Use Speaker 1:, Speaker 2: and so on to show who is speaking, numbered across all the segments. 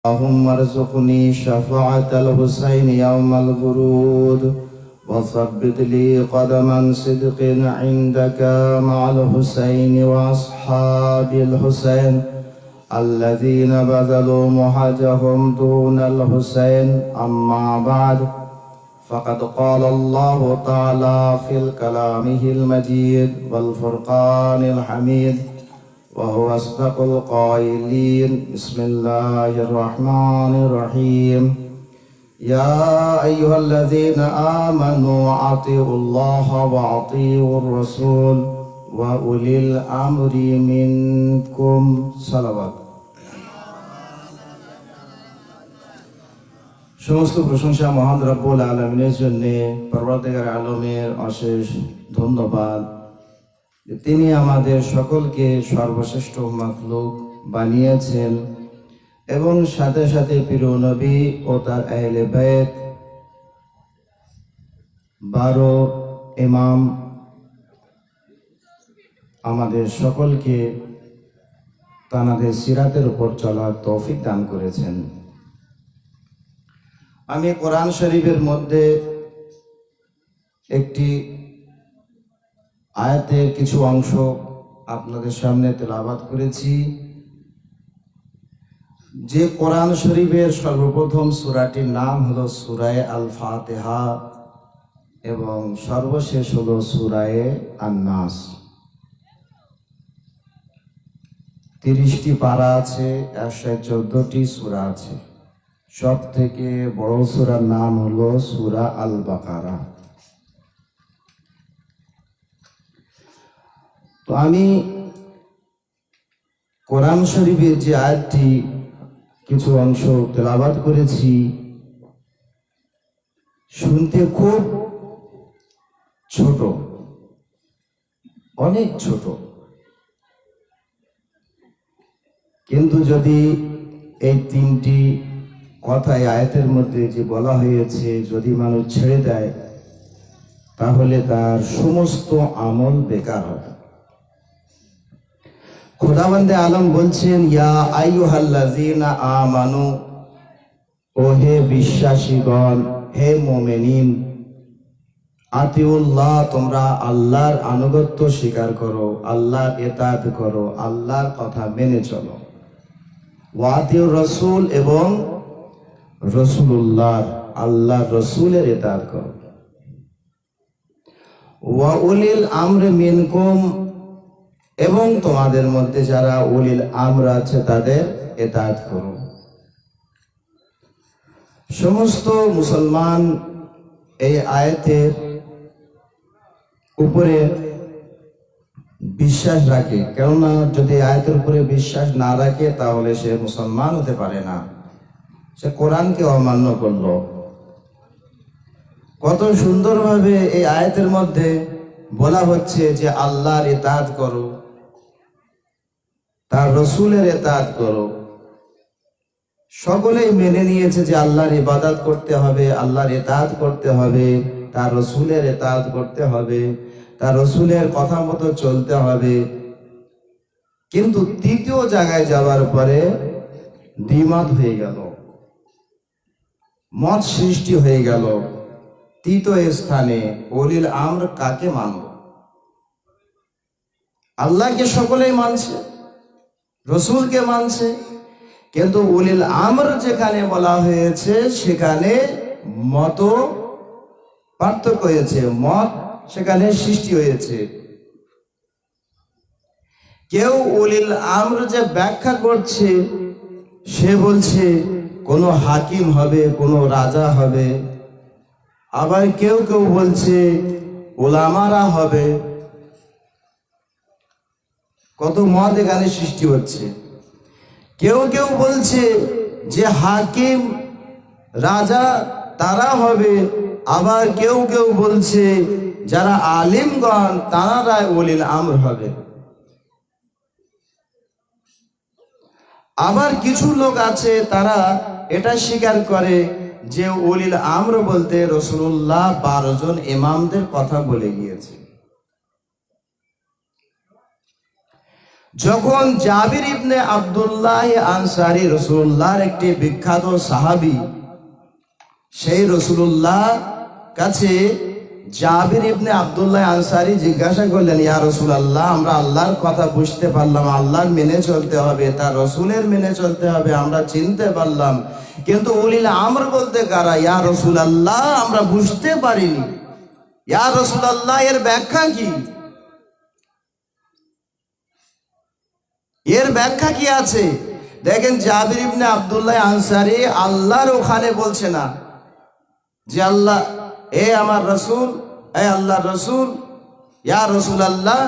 Speaker 1: اللهم ارزقني شفاعة الحسين يوم الورود وثبت لي قدما صدق عندك مع الحسين وأصحاب الحسين الذين بذلوا مهجهم دون الحسين. أما بعد، فقد قال الله تعالى في كلامه المجيد والفرقان الحميد وهو أصدق القائلين. بسم الله الرحمن الرحيم. يا أيها الذين آمنوا أطيعوا الله وأطيعوا الرسول وأولي الأمر منكم. সালাওয়াত। সমস্ত প্রশংসা মহান রব্বুল আলামিনের জন্য, পরওয়ারদিগার আলমের অশেষ ধন্যবাদ। তিনি আমাদের সকলকে সর্বশ্রেষ্ঠ মাখলুক বানিয়েছেন এবং সাথে সাথে প্রিয় নবী ও তার আহলে বাইত 12 ইমাম আমাদের সকলকে তানাদের সিরাতের উপর চলার তৌফিক দান করেছেন। আমি কোরআন শরীফের মধ্যে একটি আয়াতের কিছু অংশ আপনাদের সামনে তেলাওয়াত করেছি। যে কোরআন শরীফের সর্বপ্রথম সূরাটির নাম হলো সূরায়ে আল ফাতিহা এবং সর্বশেষ হলো সূরায়ে আন-নাস। 30টি পারা আছে, 114টি সূরা আছে। সব থেকে বড় সূরার নাম হলো সূরা আল বাকারা। তো আমি কোরআন শরীফের যে আয়াতটি কিছু অংশ তেলাওয়াত করেছি, শুনতে খুব ছোট, অনেক ছোট, কিন্তু যদি এই 3টি কথায় আয়াতের মধ্যে যে বলা হয়েছে যদি মানুষ ছেড়ে দেয় তাহলে তার সমস্ত আমল বেকার হবে। খোদাবন্দে আলম বলছেন, ইয়া আইয়ুহাল্লাযীনা আমানু, ও হে বিশ্বাসীগণ, হে মুমিনিন, আতিউল্লাহ, তোমরা আল্লাহর আনুগত্য স্বীকার করো, আল্লাহর ইতাআত করো, আল্লাহর কথা মেনে চলো। ওয়া আতিউর রাসূল, এবং রাসূলুল্লাহ আল্লাহর রাসূলের ইতাআত করো। ওয়া উলিল আমরি মিনকুম, এবং তোমাদের মধ্যে যারা উলিল আমর আছে তাদের ইতাআত করো। সমস্ত মুসলমান এই আয়াতের উপরে বিশ্বাস রাখে, কেননা যদি আয়াতের উপরে বিশ্বাস না রাখে তাহলে সে মুসলমান হতে পারে না, সে কোরআনকে অমান্য করলো। কত সুন্দরভাবে এই আয়াতের মধ্যে বলা হচ্ছে যে আল্লাহর ইতাআত করো, তার রাসূলের ইতাআত করো। সকলেই মেনে নিয়েছে যে আল্লাহর ইবাদত করতে হবে, আল্লাহর ইতাআত করতে হবে, তার রাসূলের ইতাআত করতে হবে, তার রাসূলের কথা মতো চলতে হবে। কিন্তু তৃতীয় জায়গায় যাওয়ার পরে দ্বিমত হয়ে গেল, মত সৃষ্টি হয়ে গেল। তৃতীয় স্থানে উলিল আমর কাকে মানব? আল্লাহকে সকলেই মানছে, রাসূলকে মানছে, কিন্তু উলিল আমর যেখানে বলা হয়েছে সেখানে মত পার্থক্য হয়েছে, মত সেখানে সৃষ্টি হয়েছে। কেউ উলিল আমর যে ব্যাখ্যা করছে সে বলছে কোনো হাকিম হবে, কোনো রাজা হবে। আবার কেউ কেউ বলছে উলামারা হবে। কত মত এখানে সৃষ্টি হচ্ছে। কেউ কেউ বলছে যে হাকিম রাজা তারা হবে, আবার কেউ কেউ বলছে যারা আলিমগণ তারা উলিল আমর হবে। আবার কিছু লোক আছে তারা এটা স্বীকার করে যে উলিল আমর বলতে রাসূলুল্লাহ 12 জন ইমামদের কথা বলে গিয়েছে। যখন জাবির ইবনে আব্দুল্লাহ আনসারী রাসূলুল্লাহর একটি বিখ্যাত সাহাবী, সেই রাসূলুল্লাহ কাছে জাবির ইবনে আব্দুল্লাহ আনসারী জিজ্ঞাসা করলেন, ইয়া রাসূলুল্লাহ, আমরা আল্লাহর কথা বুঝতে পারলাম, আল্লাহর মেনে চলতে হবে, তার রাসূলের মেনে চলতে হবে, আমরা চিনতে পারলাম, কিন্তু উলিল আমর বলতে কারা ইয়া রাসূলুল্লাহ আমরা বুঝতে পারিনি। ইয়া রাসূলুল্লাহ, এর ব্যাখ্যা কি? এর ব্যাখ্যা কি আছে? দেখেন, জাবির ইবনে আব্দুল্লাহ আনসারী আল্লাহর ওখানে বলছে না যে আল্লাহ, এ আমার রাসূল, এ আল্লাহর রাসূল, ইয়া রাসূলুল্লাহ।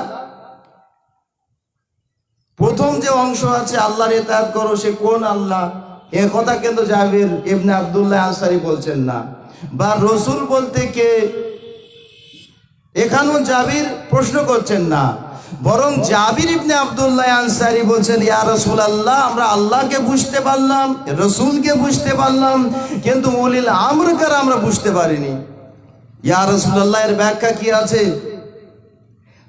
Speaker 1: প্রথম যে অংশ আছে আল্লাহর ইতাআত করো, সে কোন আল্লাহ? এ কথা কিন্তু জাবির ইবনে আব্দুল্লাহ আনসারী বলছেন না। বা রাসূল বলতে কে, এখানেও জাবির প্রশ্ন করছেন না, বরং জাবির ইবনে আব্দুল্লাহ আনসারী বলছেন, ইয়া রাসূলুল্লাহ, আমরা আল্লাহকে বুঝতে পারলাম, রাসূলকে বুঝতে পারলাম, কিন্তু উলিল আমরকে আমরা বুঝতে পারিনি। ইয়া রাসূলুল্লাহ, এর ব্যাখ্যা কি আছে?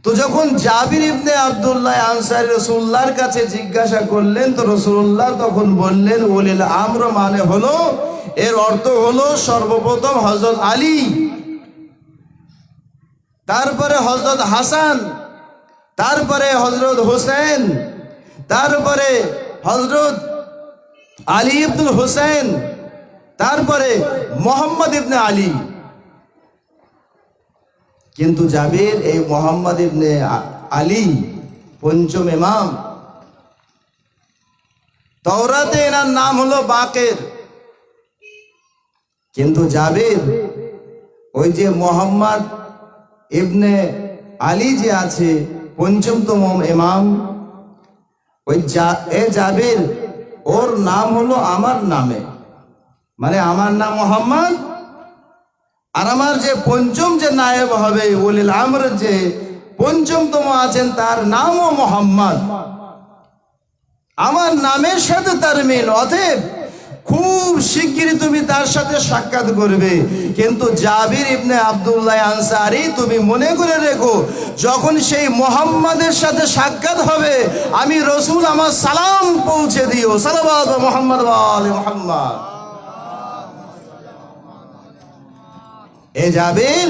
Speaker 1: তো যখন জাবির ইবনে আব্দুল্লাহ আনসারী রাসূলুল্লাহর কাছে জিজ্ঞাসা করলেন, তো রাসূলুল্লাহ তখন বললেন, উলিল আমর মানে হলো, এর অর্থ হলো সর্বপ্রথম হযরত আলী, তারপরে হযরত হাসান, তারপরে হযরত হোসেন, তারপরে হযরত আলী ইবনুল হোসেন, তারপরে মুহাম্মদ ইবনে আলী। কিন্তু জাবির এই মুহাম্মদ ইবনে আলী পঞ্চম ইমাম। তাওরাতে এনার নাম হলো বাকের, কিন্তু জাবির ওই যে মুহাম্মদ ইবনে আলী যে আছে পঞ্চমতম ইমাম, ওই জাবির ওর নাম হলো আমার নামে, মানে আমার নাম মোহাম্মদ, আর আমার যে পঞ্চম যে নায়েব হবে উলিল আমর যে পঞ্চমতম আছেন তার নামও মোহাম্মদ, আমার নামের সাথে তার মিল। অতএব খুব শিগগিরই তুমি তার সাথে সাক্ষাৎ করবে। কিন্তু জাবির ইবনে আব্দুল্লাহ আনসারী, তুমি মনে করে রেখো, যখন সেই মুহাম্মাদের সাথে সাক্ষাৎ হবে, আমি রাসূল আমার সালাম পৌঁছে দিও। সালাওয়াত মুহাম্মদ ওয়া আলি মুহাম্মদ। এ জাবির,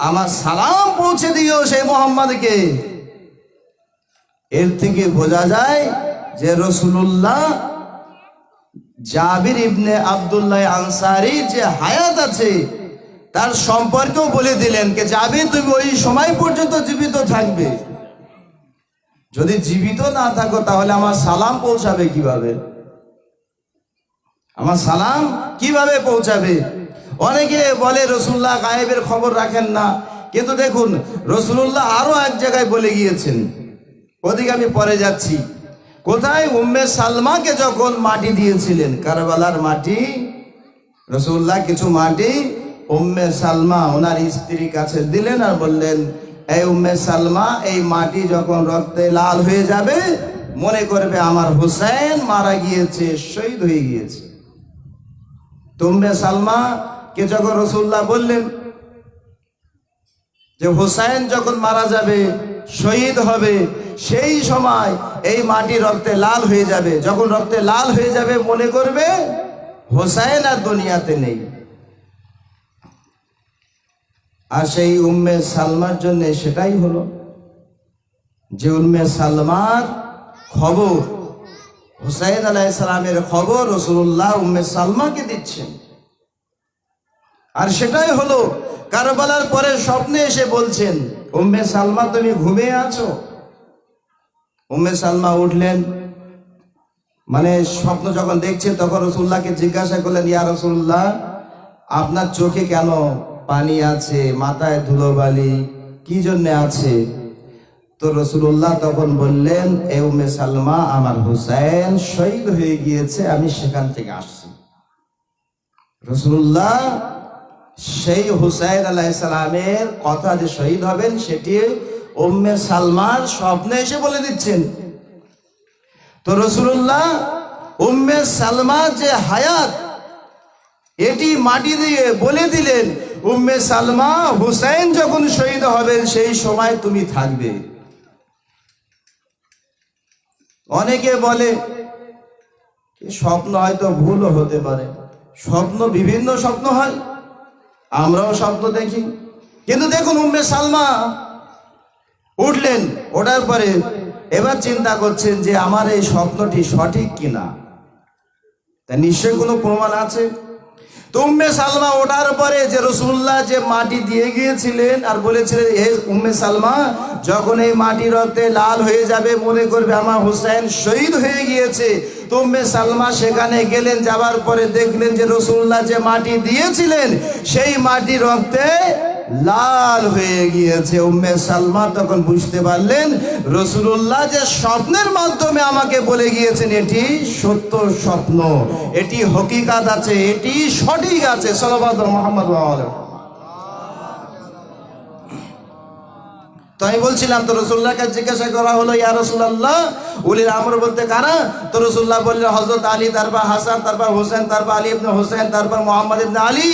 Speaker 1: আমার সালাম পৌঁছে দিও সেই মুহাম্মাদকে। এর থেকে বোঝা যায় যে রাসূলুল্লাহ জাবির ইবনে আব্দুল্লাহ আনসারী যে হায়াত আছে তার সম্পর্কেও বলে দিলেন যে জাবির, তুমি ওই সময় পর্যন্ত জীবিত থাকবে, যদি জীবিত না থাকো তাহলে আমার সালাম পৌঁছাবে কিভাবে? আমার সালাম কিভাবে পৌঁছাবে? অনেকে বলে রাসূলুল্লাহ গায়েবের খবর রাখেন না, কিন্তু দেখুন রাসূলুল্লাহ আরো এক জায়গায় বলে গিয়েছেন, ওদিকে আমি পরে যাচ্ছি। কোথায়? উম্মে সালমাকে যখন মাটি দিয়েছিলেন, কারবালার মাটি, রাসূলুল্লাহ কিছু মাটি উম্মে সালমা ওনার স্ত্রীর কাছে দিলেন আর বললেন, এই উম্মে সালমা, এই মাটি যখন রক্তে লাল হয়ে যাবে মনে করবে আমার হুসাইন মারা গিয়েছে, শহীদ হয়ে গিয়েছে। তো উম্মে সালমা কে যখন রাসূলুল্লাহ বললেন যে হুসাইন যখন মারা যাবে, শহীদ হবে, সেই সময় এই মাটি রক্তে লাল হয়ে যাবে, যখন রক্তে লাল হয়ে যাবে মনে করবে হুসাইন আর দুনিয়াতে নেই। আর সেই উম্মে সালমার জন্য সেটাই হলো, যে উম্মে সালমার খবর, হুসাইন আলাইহিস সালামের খবর রাসূলুল্লাহ উম্মে সালমাকে দিচ্ছেন। আর সেটাই হলো কারবালার পরে স্বপ্নে এসে বলছেন, উম্মে সালমা তুমি ঘুমিয়ে আছো? উম্মে সালমা উঠলেন, মানে স্বপ্ন যখন দেখছেন তখন রাসূলুল্লাহকে জিজ্ঞাসা করলেন, ইয়া রাসূলুল্লাহ, আপনার চোখে কেন পানি আছে, মাথায় ধুলোবালি কি জন্য আছে? তো রাসূলুল্লাহ তখন বললেন, এ উম্মে সালমা, আমার হুসাইন শহীদ হয়ে গিয়েছে, আমি সেখান থেকে আসছি। রাসূলুল্লাহ সেই হুসাইন আলাইহিস সালামের কথা যে শহীদ হবেন সেটি উম্মে সালমার স্বপ্নে এসে বলে দিচ্ছেন। তো রাসূলুল্লাহ উম্মে সালমা যে হায়াত, এটি মাটি দিয়ে বলে দিলেন, উম্মে সালমা, হুসাইন যখন শহীদ হবেন সেই সময় তুমি থাকবে। অনেকে বলে স্বপ্ন হয়তো ভুলও হতে পারে, স্বপ্ন বিভিন্ন স্বপ্ন হয়, আমরাও স্বপ্ন দেখি। কিন্তু দেখুন উম্মে সালমা উঠলেন, ওঠার পরে এবার চিন্তা করছেন যে আমার এই স্বপ্নটি সঠিক কিনা, তা নিশ্চয়ই কোনো প্রমাণ আছে। তো উম্মে সালমা ওঠার পরে যে রাসূলুল্লাহ যে মাটি দিয়ে গিয়েছিলেন আর বলেছিলেন, হে উম্মে সালমা, যখন এই মাটি রক্তে লাল হয়ে যাবে মনে করবে আমার হুসাইন শহীদ হয়ে গিয়েছে। তো উম্মে সালমা সেখানে গেলেন, যাওয়ার পরে দেখলেন যে রাসূলুল্লাহ যে মাটি দিয়েছিলেন সেই মাটি রক্তে লাল হয়ে গিয়েছে। উম্মে সালমা তখন বুঝতে পারলেন রাসূলুল্লাহ যে স্বপ্নের মাধ্যমে আমাকে বলে গিয়েছেন এটি সত্য স্বপ্ন, এটি হকিকত আছে, এটি সঠিক আছে। সাল্লাল্লাহু মুহাম্মদ ওয়া আলিহি। তো আমি বলছিলাম, তো রাসূলুল্লাহকে জিজ্ঞাসা করা হলো, ইয়া রাসূলুল্লাহ উলিল আমর বলতে কারা? তো রাসূলুল্লাহ বললেন হযরত আলী, তারপর হাসান, তারপর হোসেন, তারপর আলী ইবনে হোসেন, তারপর মুহাম্মদ ইবনে আলী,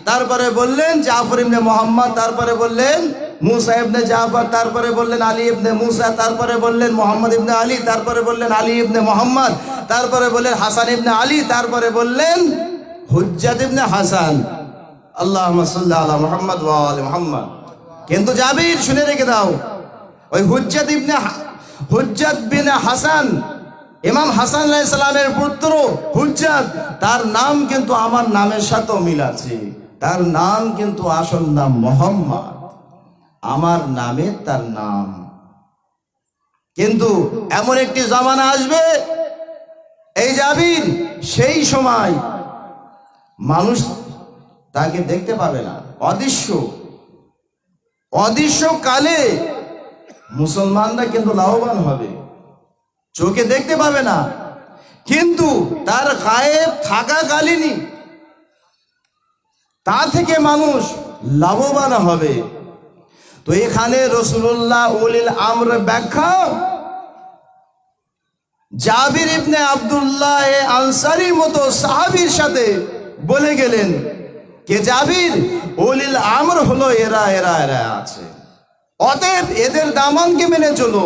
Speaker 1: তারপরে বললেন জাফর ইবনে মুহাম্মদ, তারপরে বললেন মুসা ইবনে জাফর, তারপরে বললেন আলী ইবনে মুসা, তারপরে বললেন মুহাম্মদ ইবনে আলী, তারপরে বললেন আলী ইবনে মুহাম্মদ, তারপরে বললেন হাসান ইবনে আলী, তারপরে বললেন হুজ্জাত ইবনে হাসান। আল্লাহুম্মা সাল্লি আলা মুহাম্মদ ওয়া আলি মুহাম্মদ। কিন্তু জাবির শুনে রেখে দাও, ওই হুজ্জাত বিন হাসান, ইমাম হাসান আলাইহিস সালামের পুত্র হুজ্জাত, তার নাম কিন্তু আমার নামের সাথেও মিল আছে। তার নাম কিন্তু আসল নাম মুহাম্মদ, আমার নামে তার নাম। কিন্তু এমন একটি জামানা আসবে, এই জাবির সেই সময় মানুষ তাকে দেখতে পাবে না, অদৃশ্য কালে মুসলমানরা কিন্তু লাভবান হবে, চোখে দেখতে পাবে না, কিন্তু তার গায়েব থাকাকালীনই তা থেকে মানুষ লাভবান হবে। তো এখানে রাসূলুল্লাহ উলিল আমর ব্যাখ্যা জাবির ইবনে আব্দুল্লাহ আনসারীর মতো সাহাবীর সাথে বলে গেলেন কে জাবির, উলিল আমর হলো এরা এরা এরা আছে, অতএব এদের দামানকে মেনে চলো,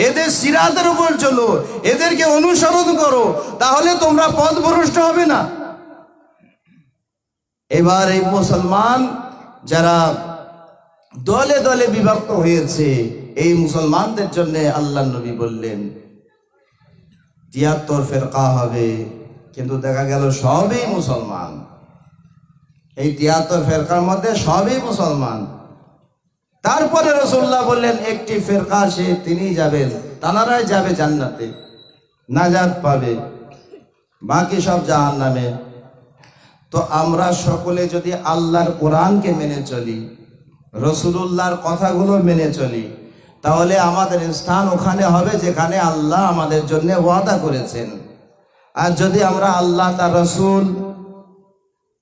Speaker 1: এদের সিরাতের উপর চলো, এদেরকে অনুসরণ করো, তাহলে তোমরা পথভ্রষ্ট হবে না। এবার এই মুসলমান যারা দলে দলে বিভক্ত হয়েছে, এই মুসলমানদের জন্য আল্লাহ নবী বললেন ৭৩ ফেরকা হবে, কিন্তু দেখা গেল সবই মুসলমান। এই ৭৩ ফেরকার মধ্যে সবই মুসলমান। তারপরে রাসূলুল্লাহ বললেন একটি ফেরকা সে তিনি যাবেন, তানারাই যাবে জান্নাতে, নাজাত পাবে, বাকি সব জাহান্নামে। তো আমরা সকলে যদি আল্লাহর কোরআনকে মেনে চলি, রাসূলুল্লাহর কথাগুলো মেনে চলি, তাহলে আমাদের স্থান ওখানে হবে যেখানে আল্লাহ আমাদের জন্য ওয়াদা করেছেন। আর যদি আমরা আল্লাহ তার রাসূল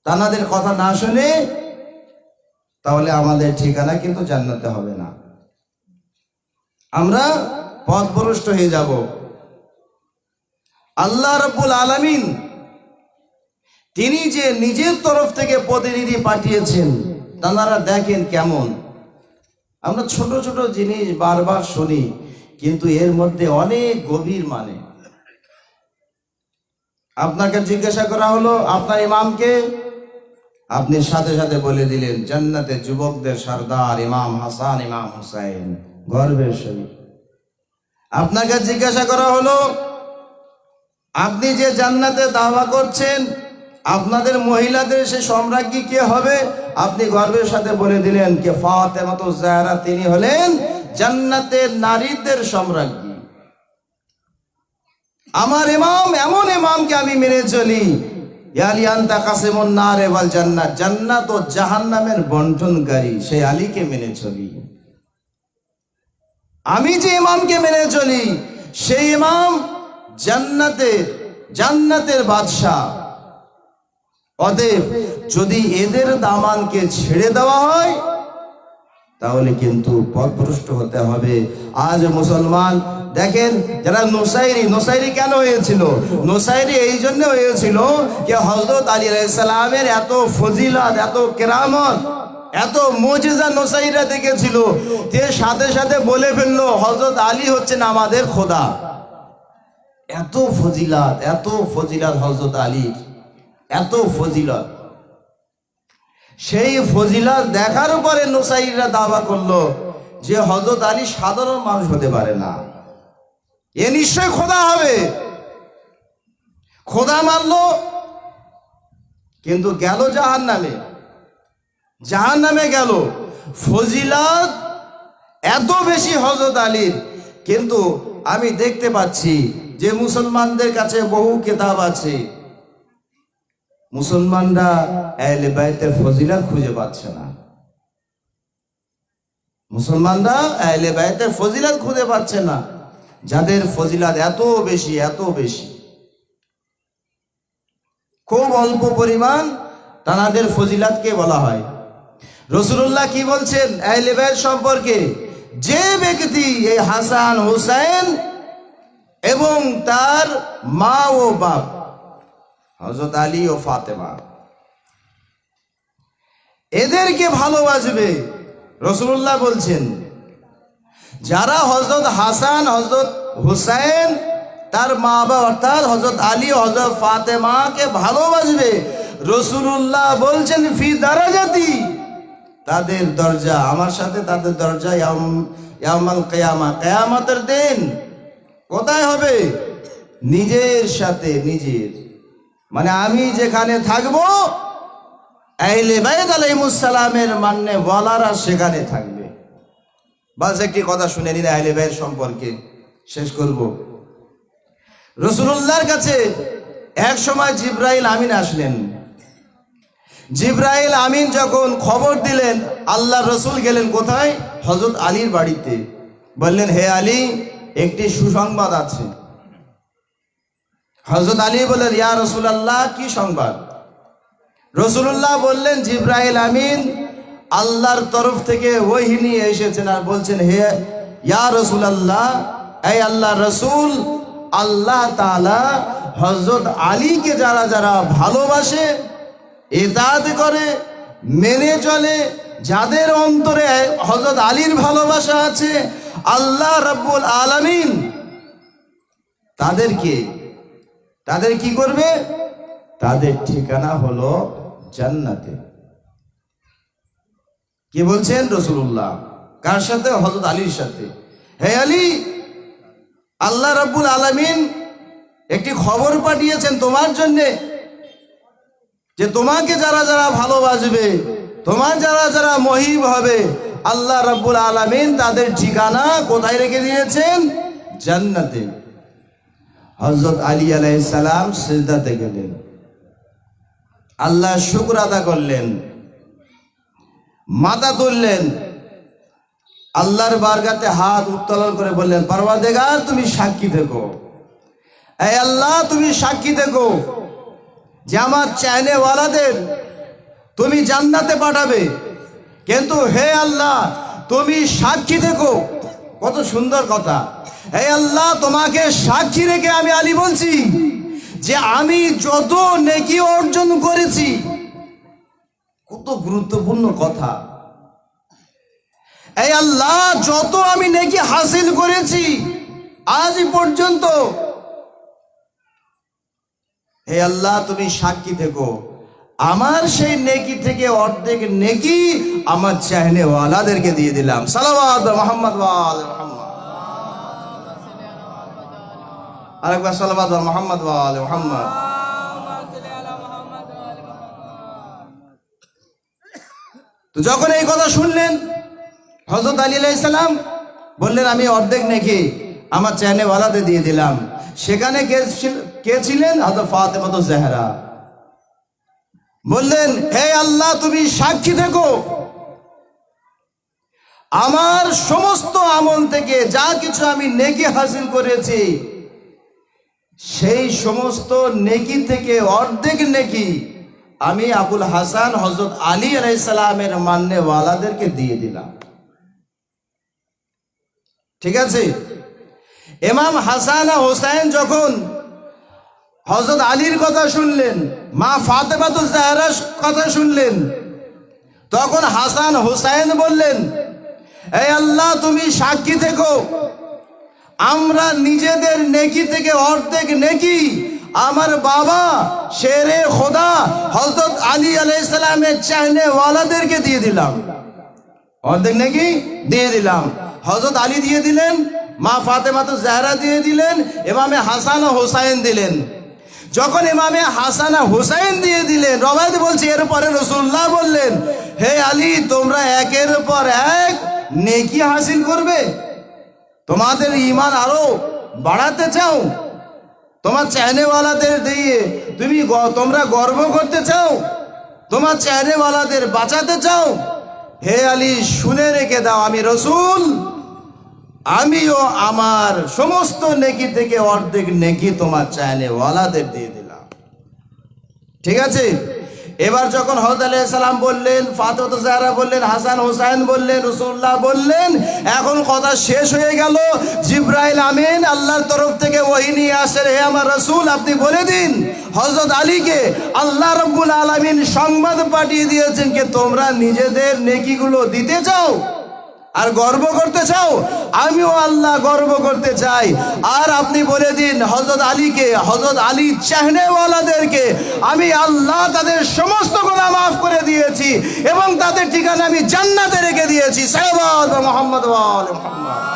Speaker 1: তানাদের কথা না শুনে, তাহলে আমাদের ঠিকানা কিন্তু জান্নাতে হবে না, আমরা পথভ্রষ্ট হয়ে যাব। আল্লাহ রাব্বুল আলামিন তিনি যে নিজের তরফ থেকে প্রতিনিধি পাঠিয়েছেন, তারা দেখেন কেমন। আমরা ছোট ছোট জিনিস বারবার শুনি, কিন্তু এর মধ্যে অনেক গভীর মানে। আপনাকে জিজ্ঞাসা করা হলো আপনার ইমামকে, আপনি সাথে সাথে বলে দিলেন জান্নাতে যুবকদের সরদার ইমাম হাসান ইমাম হুসাইন, গর্বের সহিত। আপনাকে জিজ্ঞাসা করা হলো আপনি যে জান্নাতে দাওয়া করছেন, আপনাদের মহিলাদের সে সম্রাজ্ঞী কে হবে, আপনি গর্বের সাথে বলে দিলেন কে ফাতেমাতুজ জাহরা, তিনি হলেন জান্নাতের নারীদের সম্রাজ্ঞী। আমার ইমাম এমন ইমামকে আমি মেনে চলি, ইয়ালিয়ান্তা কাসিমুন নার ওয়াল জান্নাত, জান্নাত ও জাহান্নামের বন্টনকারী, সেই আলীকে মেনে চলি। আমি যে ইমামকে মেনে চলি সেই ইমাম জান্নাতের বাদশা। অতএব যদি এদের দামানকে ছেড়ে দেওয়া হয় তাহলে কিন্তু পথভ্রষ্ট হতে হবে। আজ মুসলমান দেখেন, যারা নুসাইরি কেন হয়েছিল? নুসাইরি এই জন্য হয়েছিল যে হযরত আলী আলাইহিস সালামের এত ফজিলত, এত কেরামত, এত মুজিজা নুসাইরা দেখেছিল যে সাথে সাথে বলে ফেললো হযরত আলী হচ্ছেন আমাদের খোদা। এত ফজিলাত হযরত আলীর, এত ফজিলত। সেই ফজিলত দেখার পরে নুসাইররা দাবা করলো যে হযরত আলী সাধারণ মানুষ হতে পারে না, এ নিশ্চয় খোদা হবে। খোদা মানলো, কিন্তু গেল জাহান্নামে গেল। ফজিলত এত বেশি হযরত আলীর, কিন্তু আমি দেখতে পাচ্ছি যে মুসলমানদের কাছে বহু কিতাব আছে, মুসলমানরা আহলে বাইতের ফজিলত খুঁজে পাচ্ছে না। মুসলমানরা আহলে বাইতের ফজিলত খুঁজে পাচ্ছে না, যাদের ফজিলত এত বেশি, খুব অল্প পরিমাণ তাদের ফজিলতকে বলা হয়। রাসূলুল্লাহ কি বলছেন আহলে বাইত সম্পর্কে? যে ব্যক্তি এই হাসান হুসাইন এবং তার মা ও বাপ হযরত আলী ও ফাতেমা, এদেরকে ভালোবাসবে, রাসূলুল্লাহ বলছেন যারা হযরত হাসান, হযরত হুসাইন, তার মা বাবা অর্থাৎ হযরত আলী ও হযরত ফাতেমাকে ভালোবাসবে, রাসূলুল্লাহ বলছেন ফি দারাজাতি, তাদের দরজা আমার সাথে, তাদের দরজা ইয়াউমাল কিয়ামা, কিয়ামতের দিন কোথায় হবে? নিজের সাথে নিজের, মানে আমি যেখানে থাকবো আহলে বাইত আলাইহিস সালামের মানে ওয়ালারা সেখানে থাকবে। বাস একটি কথা শুনে নিন আহলে বাইত সম্পর্কে, শেষ করব। রাসূলুল্লাহর কাছে এক সময় জিবরাইল আমিন আসলেন। জিবরাইল আমিন যখন খবর দিলেন, আল্লাহ রসুল গেলেন কোথায়? হযরত আলীর বাড়িতে। বললেন, হে আলী, একটি সুসংবাদ আছে। হযরত আলী বললেন, ইয়া রাসূলুল্লাহ, কি সংবাদ? রাসূলুল্লাহ বললেন, জিবরাইল আমিন আল্লাহর তরফ থেকে ওহী নিয়ে এসেছেন আর বলছেন, হে ইয়া রাসূলুল্লাহ, এই আল্লাহ রসুল, আল্লাহ তাআলা হযরত আলীকে যারা যারা ভালোবাসে, ইতাআত করে, মেনে চলে, যাদের অন্তরে হযরত আলীর ভালোবাসা আছে, আল্লাহ রাব্বুল আলামিন তাদের কি করবে? তাদের ঠিকানা হলো জান্নাতে। কি বলছেন রাসূলুল্লাহ? কার সাথে? হযরত আলীর সাথে। হে আলী, আল্লাহ রাব্বুল আলামিন একটি খবর পাঠিয়েছেন তোমার জন্য, যে তোমাকে যারা যারা ভালোবাসবে, তোমার যারা যারা মহিব হবে, আল্লাহ রাব্বুল আলামিন তাদের ঠিকানা কোথায় রেখে দিয়েছেন? জান্নাতে। হযরত আলী আলাইহিস সালাম সিজদাতে গেলেন, আল্লাহ শুকর আদা করলেন, মাথা তুললেন, আল্লাহর বারগাতে হাত উত্তোলন করে বললেন, পরওয়ারদিগার, তুমি সাক্ষী থেকো, এই আল্লাহ তুমি সাক্ষী থেকো যে আমার চাইনেওয়ালাদের তুমি জান্নাতে পাঠাবে, কিন্তু হে আল্লাহ তুমি সাক্ষী থেকো। কত সুন্দর কথা! হে আল্লাহ, তোমাকে সাক্ষী রেখে আমি আলী বলছি যে আমি যত নেকি অর্জন করেছি, কত গুরুত্বপূর্ণ কথা। এই আল্লাহ, যত আমি নেকি হাসিল করেছি আজ পর্যন্ত, হে আল্লাহ তুমি সাক্ষী থেকো, আমার সেই নেকি থেকে অর্ধেক নেকি আমার চাহনেওয়ালাদেরকে দিয়ে দিলাম। সালাওয়াত মুহাম্মদ ওয়া আলি মুহাম্মদ। আরেকবার সালাওয়াত মুহাম্মদ ওয়া আলি মুহাম্মদ। তো যখন এই কথা শুনলেন, হযরত আলী আলাইহিস সালাম বললেন, আমি অর্ধেক নেকি আমার চাহনেওয়ালাদের দিয়ে দিলাম। সেখানে কে ছিলেন? হযরত ফাতেমা জাহরা। বললেন, হে আল্লাহ তুমি সাক্ষী থেকো, আমার সমস্ত আমল থেকে যা কিছু আমি নেকি হাসিল করেছি, সেই সমস্ত নেকি থেকে অর্ধেক নেকি আমি আবুল হাসান হযরত আলী আলাইহিস সালামের মাননেওয়ালাদেরকে দিয়ে দিলাম। ঠিক আছে? ইমাম হাসান ও হুসাইন যখন হযরত আলীর কথা শুনলেন, মা ফাতেমা জাহরার কথা শুনলেন, তখন হাসান হুসাইন বললেন, হে আল্লাহ তুমি সাক্ষী থেকো, আমরা নিজেদের নেকি থেকে অর্ধেক নেকি আমার বাবা শেরে খোদা হযরত আলী আলাইহিস সালামের চাহনেওয়ালাদেরকে দিয়ে দিলাম। অর্ধেক নেকি দিয়ে দিলাম। হযরত আলী দিয়ে দিলেন, মা ফাতেমা তো জাহরা দিয়ে দিলেন, ইমামে হাসান ও হুসাইন দিলেন। যখন ইমামে হাসান ও হুসাইন দিয়ে দিলেন, রবায়ত বলছে এরপরে রাসূলুল্লাহ বললেন, হে আলী, তোমরা একের পর এক নেকি হাসিল করবে। তোমাদের ঈমান আরো বাড়াতে চাও, তোমার চাহনেওয়ালাদের দিয়ে তোমরা গর্ব করতে চাও, তোমার চাহনেওয়ালাদের বাঁচাতে চাও। হে আলী, শুনে রেখে দাও, আমি রাসূল, আমিও আমার সমস্ত নেকি থেকে অর্ধেক নেকি তোমার চাহনেওয়ালাদের দিয়ে দিলাম। ঠিক আছে। এবার যখন হযরত আলাইহিস সালাম বললেন, ফাতেমা জাহরা বললেন, হাসান হুসাইন বললেন, রাসূলুল্লাহ বললেন, এখন কথা শেষ হয়ে গেল। জিবরাইল আমিন আল্লাহর তরফ থেকে ওহী নিয়ে আসেন, হে আমার রাসূল, আপনি বলে দিন হযরত আলীকে আল্লাহ রাব্বুল আলামিন সংবাদ পাঠিয়ে দিয়েছেন যে তোমরা নিজেদের নেকিগুলো দিতে চাও আর গর্ব করতে চাও, আমিও আল্লাহ গর্ব করতে চাই। আর আপনি বলে দিন হযরত আলীকে, হযরত আলী চাহনেওয়ালাদেরকে আমি আল্লাহ তাদের সমস্ত গুনাহ মাফ করে দিয়েছি এবং তাদের ঠিকানা আমি জান্নাতে রেখে দিয়েছি। সাল্লাল্লাহু আলাইহি ওয়া সাল্লাম।